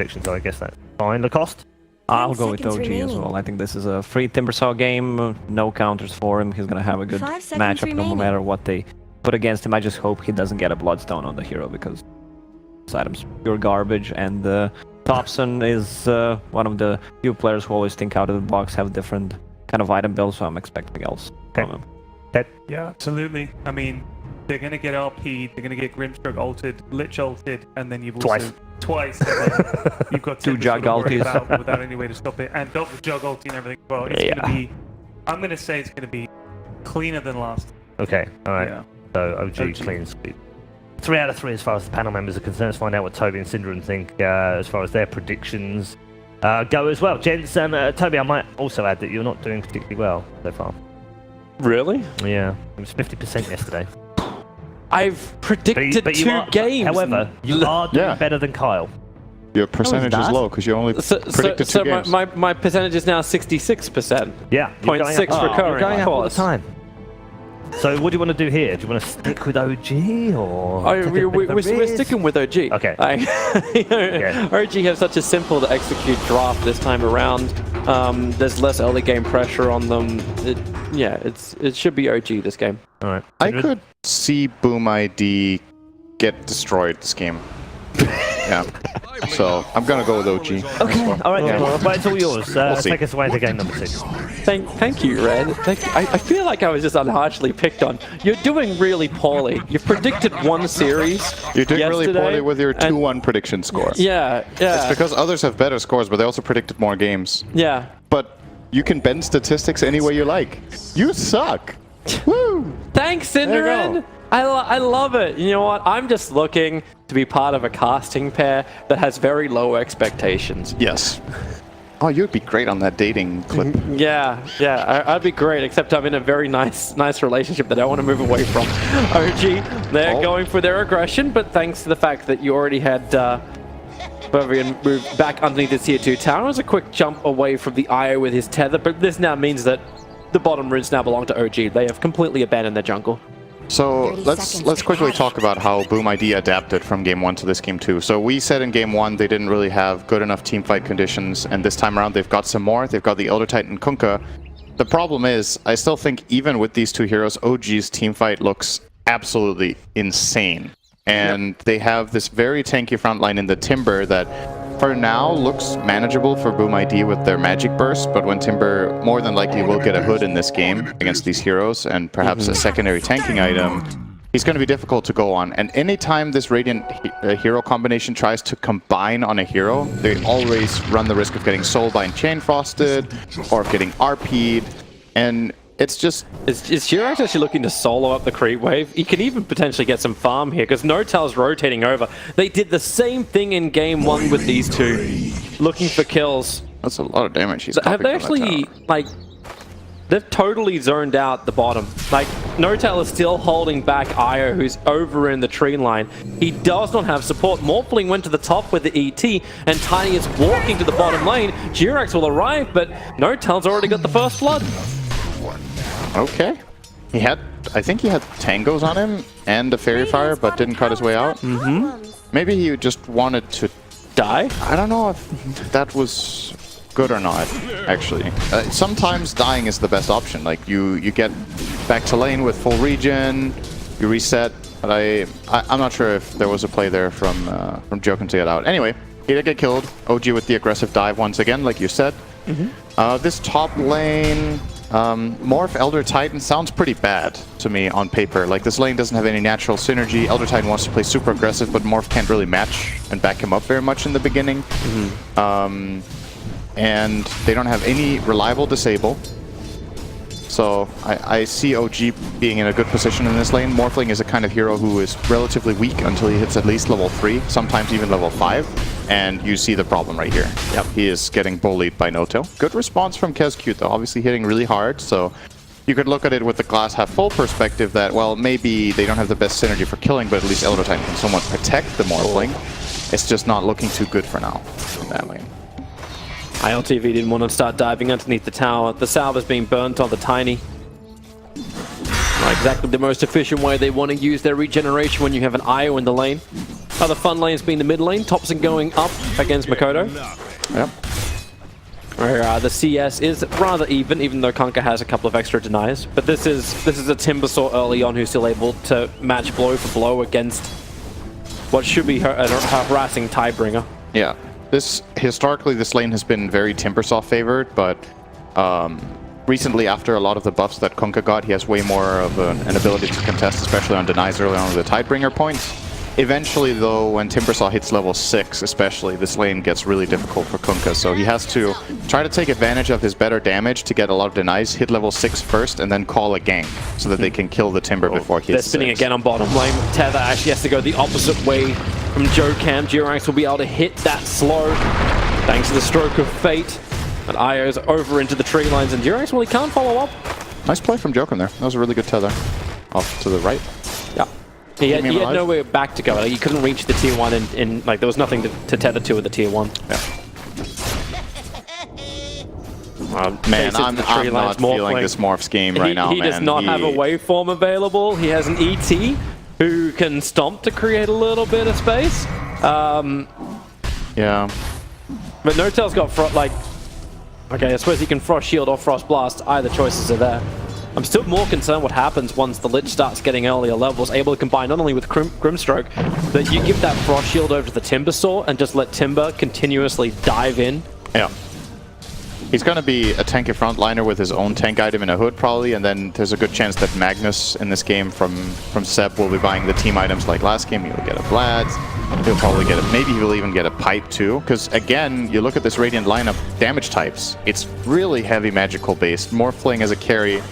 prediction, so I guess that's fine. Lacoste? I'll go with OG as well. I think this is a free Timbersaw game, no counters for him. He's going to have a good matchup no matter what they put against him. I just hope he doesn't get a Bloodstone on the hero because this item's pure garbage, and Thompson is one of the few players who always think out of the box, have different kind of item builds, so I'm expecting else from him. Yeah, absolutely. I mean, they're going to get RP, they're going to get Grimstroke ulted, Lich ulted, and then you've also... Twice. And then you've got two jug ulties without any way to stop it, and double jug ulti and everything. Well, it's going to be... I'm going to say it's going to be cleaner than last. Okay, alright. Yeah. So OG clean sweep. 3 out of 3 as far as the panel members are concerned. Let's find out what Toby and Syndrome think as far as their predictions go as well. Gents, Toby, I might also add that you're not doing particularly well so far. Really? Yeah, it was 50% yesterday. I've predicted two games. However, you are doing better than Kyle. Your percentage is low because you only predicted two games. So my percentage is now 66%. Yeah. 0.6 recurring. You're going up all the time. So what do you want to do here? Do you want to stick with OG or? We're sticking with OG. Okay. OG have such a simple to execute draft this time around. There's less early game pressure on them. It should be OG this game. All right. I could see Boom ID get destroyed this game. Yeah. So I'm gonna go with OG. Okay. All right. But it's all yours. Take us away to game number 6. Thank you, Red. I feel like I was just unharshly picked on. You're doing really poorly. You predicted one series. You're doing really poorly with your 2-1 prediction score. Yeah. It's because others have better scores, but they also predicted more games. Yeah. But you can bend statistics any way you like. You suck. Woo! Thanks, Cinderin. I love it. You know what? I'm just looking to be part of a casting pair that has very low expectations. Yes. Oh, you'd be great on that dating clip. Yeah, I'd be great, except I'm in a very nice relationship that I want to move away from. OG, they're going for their aggression, but thanks to the fact that you already had Bavarian move back underneath the tier 2 tower, it was a quick jump away from the IO with his tether, but this now means that the bottom runes now belong to OG. They have completely abandoned their jungle. So let's quickly talk about how Boom ID adapted from game 1 to this game 2. So we said in game 1 they didn't really have good enough teamfight conditions, and this time around they've got some more. They've got the Elder Titan Kunkka. The problem is, I still think even with these two heroes, OG's teamfight looks absolutely insane. And they have this very tanky front line in the Timber that for now looks manageable for Boom ID with their magic burst, but when Timber more than likely will get a hood in this game against these heroes and perhaps a secondary tanking item, he's going to be difficult to go on. And anytime this Radiant hero combination tries to combine on a hero, they always run the risk of getting Soulbind Chain Frosted or of getting RP'd, and it's just... Is Jirax actually looking to solo up the creep wave? He can even potentially get some farm here, because Notel's rotating over. They did the same thing in game 1 with these two, looking for kills. That's a lot of damage he's Have they actually, like... They've totally zoned out the bottom. Like, Notel is still holding back Io, who's over in the tree line. He does not have support. Morphling went to the top with the ET, and Tiny is walking to the bottom lane. Jirax will arrive, but Notel's already got the first blood. Okay. I think he had tangos on him and a fairy fire, but didn't cut his way out. Maybe he just wanted to die? I don't know if that was good or not, actually. Sometimes dying is the best option. Like, you get back to lane with full regen, you reset, but I'm not sure if there was a play there from Jokin to get out. Anyway, he did get killed. OG with the aggressive dive once again, like you said. This top lane... Morph Elder Titan sounds pretty bad to me on paper. Like, this lane doesn't have any natural synergy. Elder Titan wants to play super aggressive, but Morph can't really match and back him up very much in the beginning. And they don't have any reliable disable. So I see OG being in a good position in this lane. Morphling is a kind of hero who is relatively weak until he hits at least level 3, sometimes even level 5. And you see the problem right here. Yep, he is getting bullied by Noto. Good response from KezQ though, obviously hitting really hard. So you could look at it with the glass half full perspective that, well, maybe they don't have the best synergy for killing, but at least Elder Titan can somewhat protect the Morphling. It's just not looking too good for now in that lane. ILTV didn't want to start diving underneath the tower. The salve is being burnt on the Tiny. Not exactly the most efficient way they want to use their regeneration when you have an IO in the lane. Other fun lanes being the mid lane. Thompson going up against Makoto. Yep. Where the CS is rather even though Kunkka has a couple of extra denies. But this is a Timbersaw early on who's still able to match blow for blow against what should be a harassing Tidebringer. Yeah. Historically, this lane has been very Timbersaw favored, but recently, after a lot of the buffs that Kunkka got, he has way more of an ability to contest, especially on denies early on with the Tidebringer points. Eventually, though, when Timbersaw hits level 6, especially, this lane gets really difficult for Kunkka, so he has to try to take advantage of his better damage to get a lot of denies, hit level 6 first, and then call a gank, so that they can kill the Timber before he hits They're spinning 6. again on bottom lane. Tether actually has to go the opposite way from Joe Cam. G-Ranks will be able to hit that slow, thanks to the stroke of fate. And Io's over into the tree lines, and G-Ranks, well, he can't follow up. Nice play from Jokum there. That was a really good tether. Off to the right. Yeah. He had nowhere back to go. Like, he couldn't reach the tier 1 in like, there was nothing to tether to with the tier 1. Yeah. Man, I'm not feeling this Morph's game right now, man. He does not have a waveform available. He has an ET who can stomp to create a little bit of space. Yeah. But Notel's got okay, I suppose he can Frost Shield or Frost Blast. Either choices are there. I'm still more concerned what happens once the Lich starts getting earlier levels, able to combine not only with Grimstroke, but you give that Frost Shield over to the Timbersaw and just let Timber continuously dive in. Yeah. He's going to be a tanky frontliner with his own tank item in a hood, probably, and then there's a good chance that Magnus in this game from Seb will be buying the team items like last game. He'll get a Vlad, he'll probably get maybe he'll even get a Pipe too, because again, you look at this Radiant lineup, damage types, it's really heavy magical based. Morphling as a carry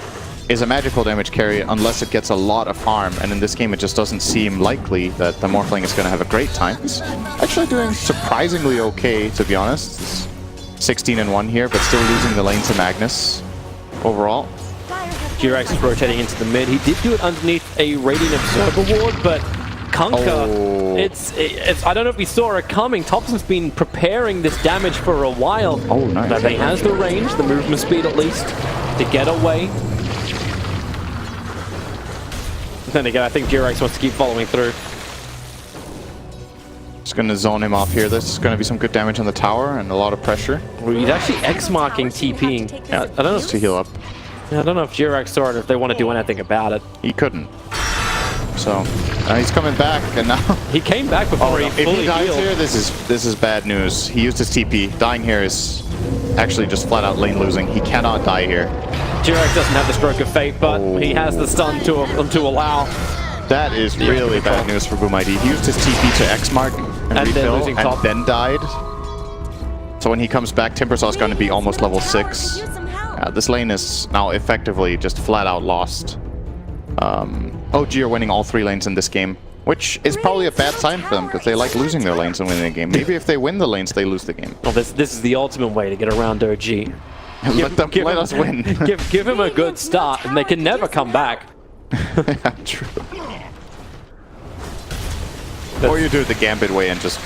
is a magical damage carry unless it gets a lot of farm, and in this game it just doesn't seem likely that the Morphling is going to have a great time. It's actually doing surprisingly okay, to be honest. It's 16-1 here, but still losing the lane to Magnus overall. G-Rex is rotating into the mid. He did do it underneath a Radiant Observer ward, but Kunkka, it's I don't know if we saw it coming. Thompson's been preparing this damage for a while. Oh, nice. But he has the range, the movement speed at least, to get away. Then again, I think G-Rex wants to keep following through. Just going to zone him off here. This is going to be some good damage on the tower and a lot of pressure. Well, he's actually X-marking TPing. I don't know to heal up. I don't know if G-Rex saw it or if they want to do anything about it. He couldn't. So he's coming back, and now he came back before he fully if he dies healed. here, this is bad news. He used his TP. Dying here is actually just flat out lane losing. He cannot die here. G-Rex doesn't have the stroke of fate, but he has the stun to allow. That is really bad news for Boom ID. He used his TP to X mark and refill, and then died. So when he comes back, Timbersaw is going to be almost level 6. This lane is now effectively just flat out lost. OG are winning all 3 lanes in this game, which is probably a bad sign for them because they like losing their lanes and winning the game. Maybe if they win the lanes, they lose the game. Well, this is the ultimate way to get around OG. Let us win. give him a good start, and they can never come back. Yeah, true. Or you do it the Gambit way and just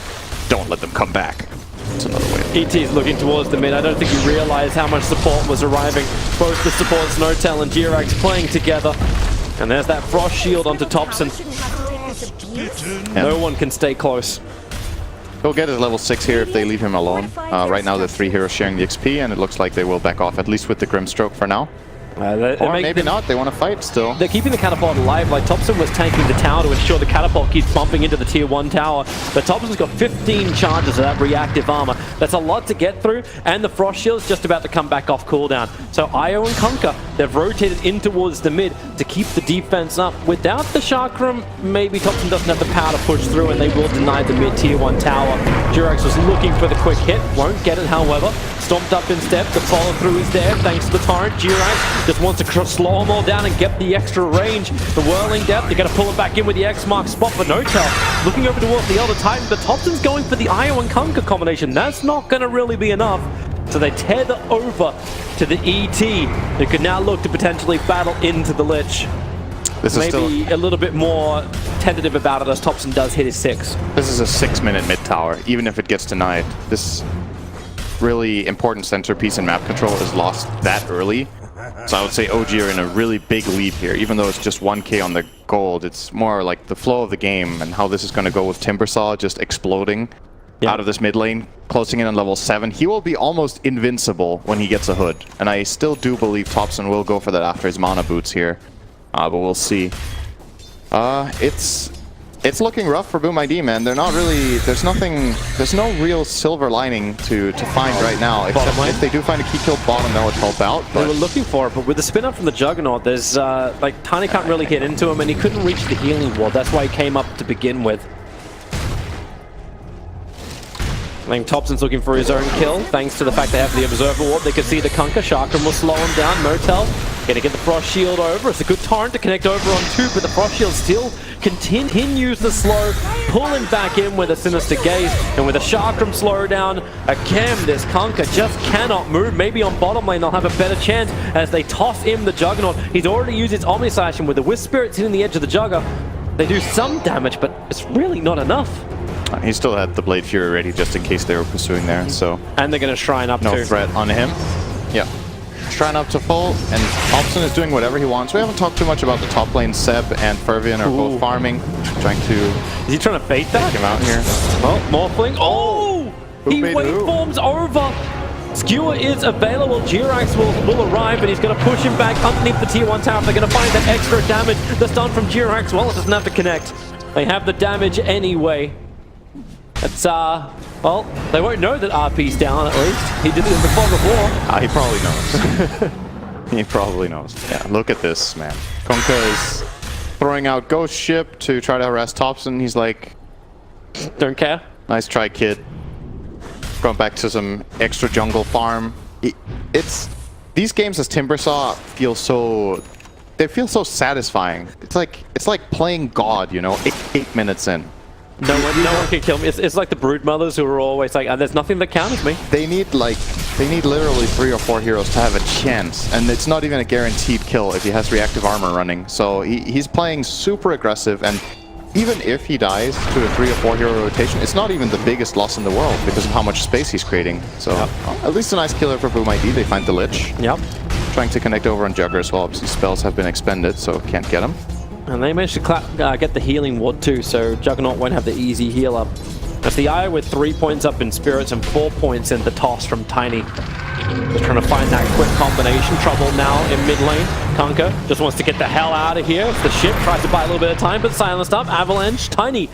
don't let them come back. That's another way. ET's looking towards the mid. I don't think he realized how much support was arriving. Both the supports, Notel and G-Rex playing together. And there's that Frost Shield onto Thompson. No one can stay close. He'll get his level 6 here if they leave him alone. Right now the 3 heroes sharing the XP, and it looks like they will back off, at least with the Grimstroke for now. Or maybe not, they want to fight still. They're keeping the catapult alive. Like, Thompson was tanking the tower to ensure the catapult keeps bumping into the tier 1 tower. But Thompson's got 15 charges of that reactive armor. That's a lot to get through, and the Frost Shield's just about to come back off cooldown. So Io and Kunkka, they've rotated in towards the mid to keep the defense up. Without the Chakram, maybe Thompson doesn't have the power to push through, and they will deny the mid tier 1 tower. G-Rex was looking for the quick hit, won't get it however. Stomped up instead, the follow through is there thanks to the torrent. G-Rex just wants to slow them all down and get the extra range. The whirling depth, they're going to pull it back in with the X mark spot for Notel. Looking over towards the Elder Titan, but Thompson's going for the Io and Kunkka combination. That's not going to really be enough. So they tether over to the ET, who can now look to potentially battle into the Lich. This is maybe a little bit more tentative about it as Thompson does hit his 6. This is a 6-minute mid tower, even if it gets denied. This really important centerpiece in map control is lost that early. So I would say OG are in a really big lead here, even though it's just 1k on the gold. It's more like the flow of the game and how this is going to go with Timbersaw just exploding out of this mid lane, closing in on level 7. He will be almost invincible when he gets a hood, and I still do believe Topson will go for that after his mana boots here, but we'll see. It's looking rough for Boom ID, man. They're not really... There's no real silver lining to find right now, except if they do find a key kill bottom, that would help out. They were looking for it, but with the spin up from the Juggernaut, there's like Tiny can't really get into him, and he couldn't reach the healing wall. That's why he came up to begin with. I think Topson's looking for his own kill, thanks to the fact they have the Observer Ward. They can see the Kunkka. Sharkram will slow him down. Motel gonna get the Frost Shield over. It's a good torrent to connect over on 2, but the Frost Shield still continues the slow, pulling back in with a Sinister Gaze, and with a Sharkram slow down, again, this Kunkka just cannot move. Maybe on bottom lane they'll have a better chance as they toss in the Juggernaut. He's already used his Omni Slash, and with the Wisp Spirits hitting the edge of the Jugger, they do some damage, but it's really not enough. He still had the Blade Fury ready just in case they were pursuing there, so... And they're going to Shrine up no threat on him. Yeah. Shrine up to full, and Topson is doing whatever he wants. We haven't talked too much about the top lane. Seb and Fervian are both farming, trying to... Is he trying to bait that? Take him out here. Well, Morphling. Oh! He waveforms over! Skewer is available. Jirax will arrive, and he's going to push him back underneath the tier 1 tower. They're going to find that extra damage that's done from Jirax. Well, it doesn't have to connect. They have the damage anyway. It's, well, they won't know that RP's down, at least. He did it in the fog of war. He probably knows. He probably knows. Yeah, look at this, man. Kunkka is throwing out Ghost Ship to try to harass Topson. He's like... Don't care. Nice try, kid. Going back to some extra jungle farm. These games as Timbersaw feel so... They feel so satisfying. It's like playing God, you know, 8 minutes in. No one can kill me. It's like the Brood Mothers who are always like, there's nothing that counters me. They need literally 3 or 4 heroes to have a chance, and it's not even a guaranteed kill if he has reactive armor running. So he's playing super aggressive, and even if he dies to a 3 or 4 hero rotation, it's not even the biggest loss in the world because of how much space he's creating. So at least a nice killer for Boom ID. They find the Lich. Yep. Trying to connect over on Jugger as well. Obviously spells have been expended, so can't get him. And they managed to get the healing ward too, so Juggernaut won't have the easy heal up. That's the Eye with 3 points up in Spirits and 4 points in the toss from Tiny. Just trying to find that quick combination. Trouble now in mid lane. Kunkka just wants to get the hell out of here. The ship tries to buy a little bit of time, but silenced up. Avalanche, Tiny.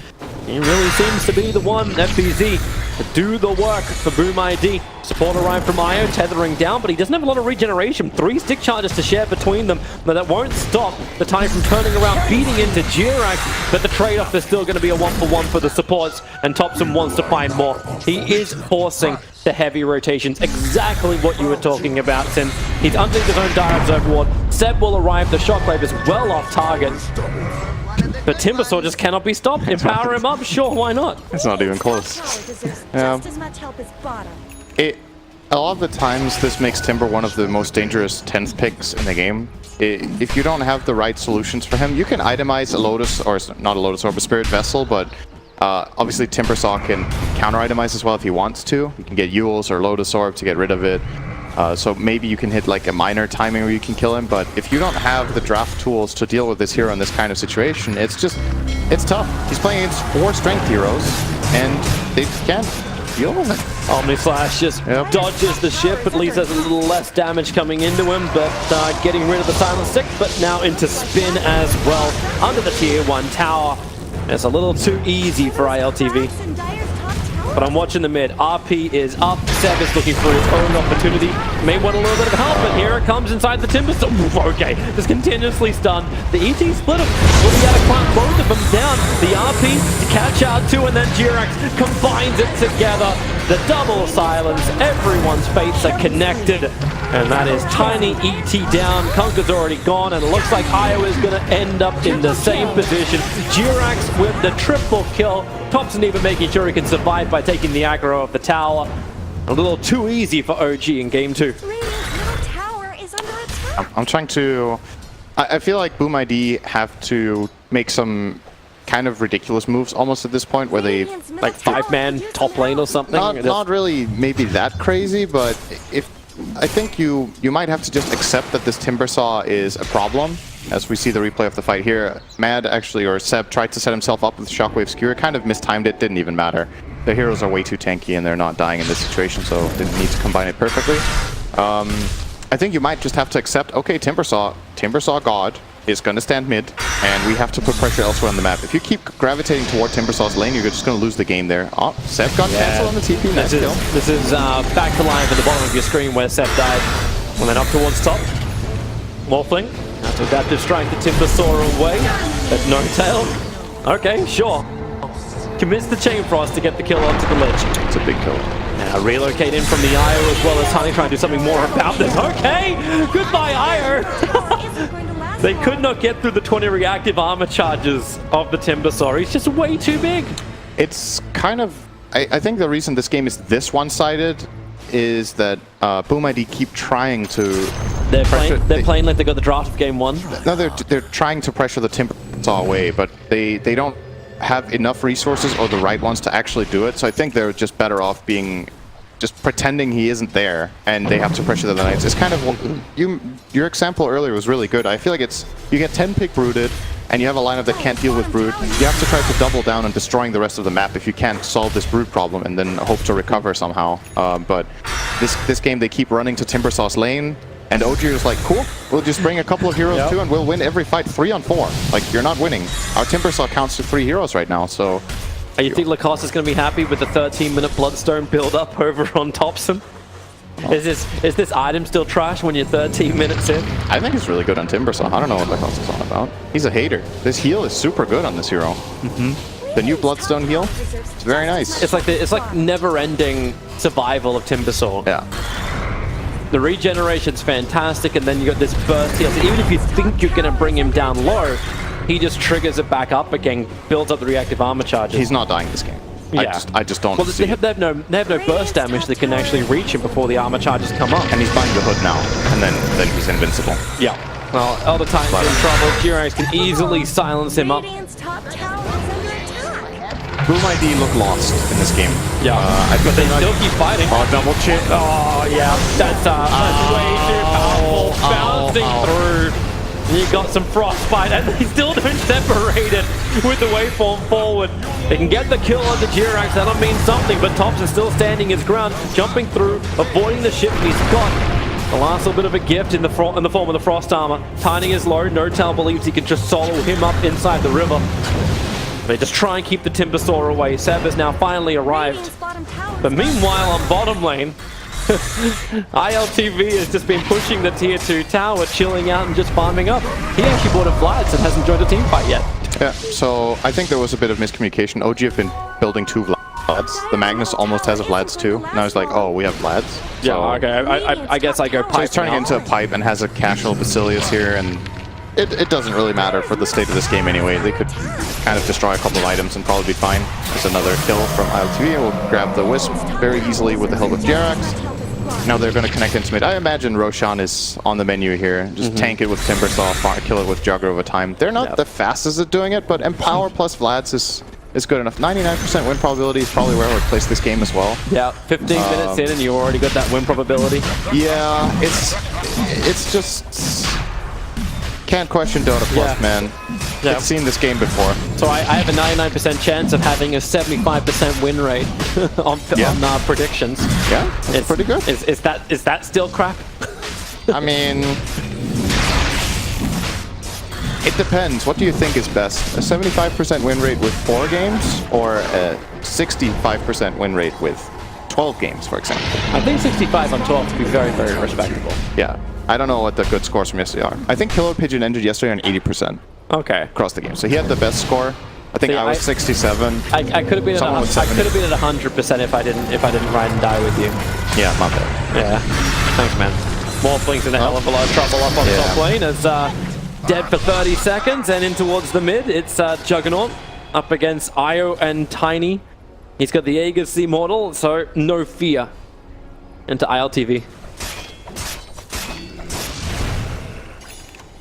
He really seems to be the one, FBZ, to do the work for Boom ID. Support arrived from Io, tethering down, but he doesn't have a lot of regeneration. 3 stick charges to share between them, but that won't stop the Tiny from turning around, beating into Jirax, but the trade-off is still going to be a 1-for-1 for the supports, and Topson wants to find more. He is forcing the heavy rotations, exactly what you were talking about, Sim. He's underneath his own Dire Observer Ward. Seb will arrive, the Shockwave is well off target. But Timbersaw just cannot be stopped. Empower him up, sure, why not? It's not even close. Yeah. A lot of the times, this makes Timber one of the most dangerous 10th picks in the game. If you don't have the right solutions for him, you can itemize a Lotus, or not a Lotus Orb, a Spirit Vessel, but obviously Timbersaw can counter-itemize as well if he wants to. You can get Yules or Lotus Orb to get rid of it. So maybe you can hit like a minor timing where you can kill him, but if you don't have the draft tools to deal with this hero in this kind of situation, it's tough. He's playing against 4 strength heroes, and they just can't deal with it. Omni Slash just dodges the ship, at least has a little less damage coming into him, but getting rid of the Silent Stick, but now into spin as well, under the tier 1 tower. It's a little too easy for ILTV. But I'm watching the mid. RP is up. Seb is looking for his own opportunity. May want a little bit of help, but here it comes inside the Timber. Okay, just continuously stunned. The ET split him. Will be able to clamp both of them down. The RP to catch out too, and then Jirax combines it together. The double silence. Everyone's fates are connected. And that is Tiny ET down. Kunkka's already gone, and it looks like Io is going to end up in the same position. Jirax with the triple kill. Topson even making sure he can survive by taking the aggro of the tower. A little too easy for OG in game 2. I'm trying to... I feel like Boom ID have to make some kind of ridiculous moves almost at this point where they... Like 5-man top lane or something? Not really maybe that crazy, but if I think you might have to just accept that this Timber Saw is a problem. As we see the replay of the fight here, Mad actually, or Seb, tried to set himself up with Shockwave Skewer, kind of mistimed it, didn't even matter. The heroes are way too tanky and they're not dying in this situation, so didn't need to combine it perfectly. I think you might just have to accept, okay, Timber Saw God is going to stand mid, and we have to put pressure elsewhere on the map. If you keep gravitating toward Timber Saw's lane, you're just going to lose the game there. Oh, Seb got cancelled on the TP. Nice kill. This is back to live at the bottom of your screen where Seb died. And then up towards top. Morphling. Have to adaptive strike the Timber Saw away. At no tail. Okay, sure. Commits the Chain Frost to get the kill onto the ledge. It's a big kill. Now relocate in from the IO as well as Honey trying to do something more about this. Okay! Goodbye, IO! They could not get through the 20 reactive armor charges of the Timber Saw. He's just way too big. It's kind of... I think the reason this game is this one-sided is that Boom ID keep trying to... They're playing like they got the draft of game 1. No, they're trying to pressure the Timber Saw away, but they don't have enough resources or the right ones to actually do it. So I think they're just better off just pretending he isn't there, and they have to pressure the Knights. It's kind of your example earlier was really good. I feel like you get 10 pick brooded, and you have a lineup that can't deal with brood. You have to try to double down on destroying the rest of the map if you can't solve this brood problem, and then hope to recover somehow. But this game they keep running to Timber Saw's lane. And OG is like, cool, we'll just bring a couple of heroes too and we'll win every fight 3-on-4. Like, you're not winning. Our Timber Saw counts to 3 heroes right now, so... You think Lacoste is going to be happy with the 13-minute Bloodstone build-up over on Thompson? Is this item still trash when you're 13 minutes in? I think it's really good on Timber Saw. I don't know what Lacoste is on about. He's a hater. This heal is super good on this hero. The new Bloodstone heal, it's very nice. It's like never-ending survival of Timber Saw. Yeah. The regeneration's fantastic, and then you got this burst heal. So even if you think you're going to bring him down low, he just triggers it back up again, builds up the reactive armor charges. He's not dying this game. Yeah. I just don't see they have no burst damage that can actually reach him before the armor charges come up. And he's buying the hood now, and then he's invincible. Yeah. Well, Elder Titan's in trouble. Jirax can easily silence him up. Boom ID look lost in this game. Yeah, but they still keep fighting. Oh, double chip. Oh, yeah. That's way too powerful. Bouncing through. You got some frostbite, and they still don't separate it with the waveform forward. They can get the kill on the Jirax. That'll mean something, but Thompson still standing his ground, jumping through, avoiding the ship. He's got the last little bit of a gift in the form of the frost armor. Timing is low. No-Tail believes he can just solo him up inside the river. They just try and keep the Timber Saw away. Seb has now finally arrived. But meanwhile, on bottom lane, ILTV has just been pushing the tier 2 tower, chilling out and just farming up. He actually bought a Vlad's and hasn't joined a team fight yet. Yeah, so I think there was a bit of miscommunication. OG have been building 2 Vlads. The Magnus almost has a Vlad's too. And I was like, oh, we have Vlads? Yeah, so, okay. I guess I go pipe. So he's turning into a pipe and has a casual Basilius here, and it doesn't really matter for the state of this game anyway. They could kind of destroy a couple of items and probably be fine. There's another kill from ILTV. We'll grab the Wisp very easily with the help of Jirax. Now they're going to connect into mid. I imagine Roshan is on the menu here. Just tank it with Timber Saw, kill it with Jugger over time. They're not the fastest at doing it, but Empower plus Vlad's is good enough. 99% win probability is probably where I would place this game as well. Yeah, 15 minutes in and you already got that win probability. Yeah, it's just... Can't question Dota Plus, man. Yeah. I've seen this game before. So I have a 99% chance of having a 75% win rate on predictions. Yeah, it's pretty good. Is that still crap? I mean, it depends. What do you think is best? A 75% win rate with 4 games, or a 65% win rate with 12 games, for example? I think 65 on 12 to be very, very respectable. Yeah. I don't know what the good scores from yesterday are. I think Killer Pigeon ended yesterday on 80%. Okay. Across the game. So he had the best score. I think I was 67. I could have been at 100% if I didn't ride and die with you. Yeah, not bad. Yeah. Thanks, man. Morphling's in a hell of a lot of trouble up on top lane as dead for 30 seconds and in towards the mid. It's Juggernaut up against Io and Tiny. He's got the Aegis Immortal, so no fear into ILTV.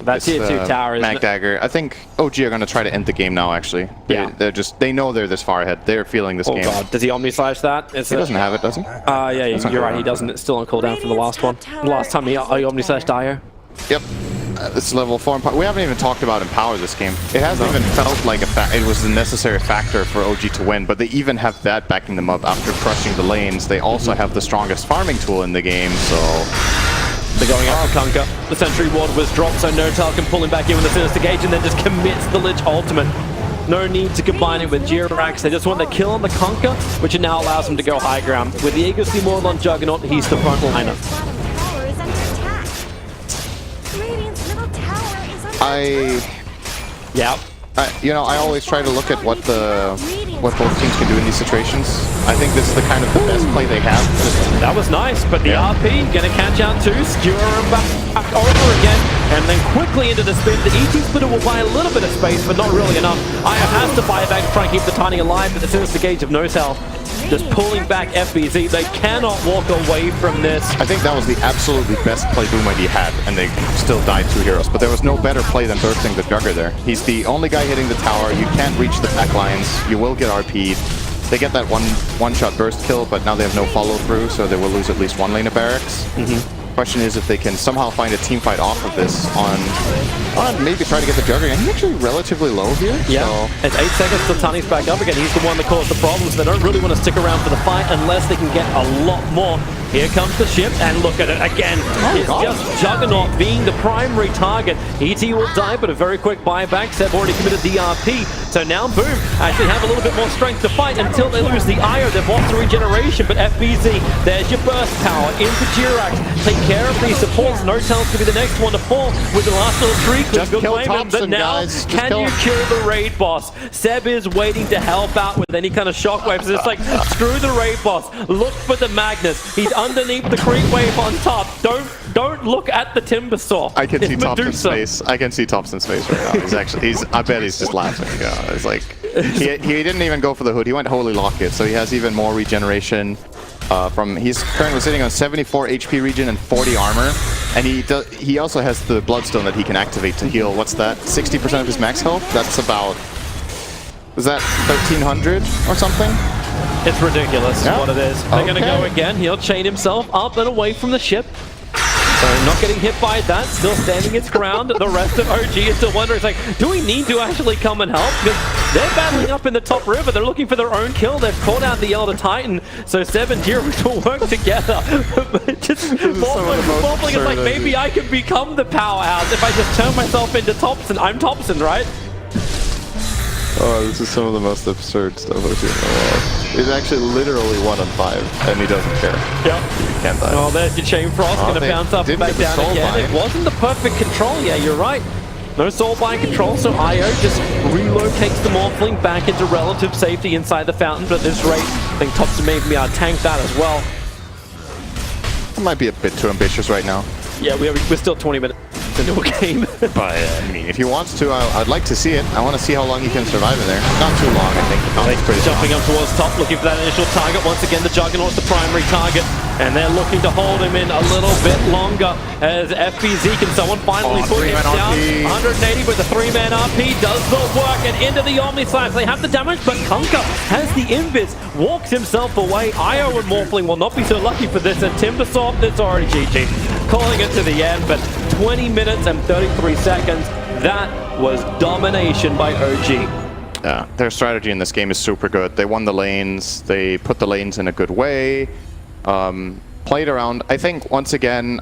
That tier 2 tower is... Mag Dagger. I think OG are going to try to end the game now, actually. They know they're this far ahead. They're feeling this game. Oh god, does he Omni Slash that? He doesn't have it, does he? Yeah, you're right, he doesn't. It's still on cooldown from the last one. Last time he Omni Slash Dio. Yep. This is level 4 Empower. We haven't even talked about Empower this game. It hasn't even felt like it was a necessary factor for OG to win, but they even have that backing them up after crushing the lanes. They also have the strongest farming tool in the game, so... They're going out for Kunkka. The Sentry Ward was dropped, so Notal can pull him back in with the Sinister Gauge and then just commits the Lich Ultimate. No need to combine it with Jirax. They just want the kill on the Kunkka, which now allows them to go high ground. With the Aegis Immortal on Juggernaut, he's the front liner. I always try to look at what both teams can do in these situations. I think this is the kind of the best play they have. That was nice, but the RP gonna catch out too, skewer him back over again, and then quickly into the spin. The ET Splitter will buy a little bit of space, but not really enough. Aya has to buy it back to try and keep the Tiny alive, but the Sinister Gauge of Notal just pulling back FBZ. They cannot walk away from this. I think that was the absolutely best play BoomID had, and they still died 2 heroes. But there was no better play than bursting the Jugger there. He's the only guy hitting the tower. You can't reach the back lines. You will get RP'd. They get that one-shot burst kill, but now they have no follow-through, so they will lose at least 1 lane of barracks. Question is if they can somehow find a team fight off of this on maybe try to get the Jugger. And he's actually relatively low here. Yeah, so. It's 8 seconds till Tani's back up again. He's the one that caused the problems. They don't really want to stick around for the fight unless they can get a lot more. Here comes the ship, and look at it again. It's just Juggernaut being the primary target. ET will die, but a very quick buyback. Seb already committed the RP, so now Boom actually have a little bit more strength to fight until they lose the Io. They've lost the regeneration, but FBZ, there's your burst power into Jirax. Take care of these supports. Notel's to be the next one to fall with the last little tree. Just kill Thompson, but now, guys. can you kill the raid boss? Seb is waiting to help out with any kind of shockwaves. It's like, screw the raid boss. Look for the Magnus. He's underneath the creep wave on top. Don't look at the timber saw. I can see Thompson's face. I can see Thompson's face right now. I bet he's just laughing. Yeah, it's like he didn't even go for the hood. He went Holy Locket, so he has even more regeneration. He's currently sitting on 74 HP regen and 40 armor, and he also has the Bloodstone that he can activate to heal. What's that? 60% of his max health. That's about, is that 1300 or something? It's ridiculous what it is. They're gonna go again. He'll chain himself up and away from the ship. So not getting hit by that, still standing its ground. The rest of OG is still wondering, it's like, do we need to actually come and help? Because they're battling up in the top river. They're looking for their own kill. They've called out the Elder Titan. So Seb and Jirax will work together. Just Morphling is like, maybe I can become the powerhouse if I just turn myself into Thompson. I'm Thompson, right? Oh, this is some of the most absurd stuff I've seen in a while. He's actually literally 1 on 5, and he doesn't care. Yep. He can't die. Oh, there's your Chain Frost. Gonna bounce up and back down again. It wasn't the perfect control. Yeah, you're right. No Soulbind control, so Io just relocates the Morphling back into relative safety inside the fountain. But at this rate, I think Thompson may be able to tank that as well. That might be a bit too ambitious right now. Yeah, we're still 20 minutes into a game. But I mean, if he wants to, I'd like to see it. I want to see how long he can survive in there. Not too long, I think. Jumping up towards top, looking for that initial target. Once again, the Juggernaut's the primary target, and they're looking to hold him in a little bit longer as FBZ can someone finally put him down. 180 with the 3-man RP does the work, and into the Omni Slash. They have the damage, but Kunkka has the invis, walks himself away. Io and Morphling will not be so lucky for this, and Timbersaw, it's already GG. Calling it to the end, but 20 minutes and 33 seconds. That was domination by OG. Yeah, their strategy in this game is super good. They won the lanes. They put the lanes in a good way. Played around. I think, once again,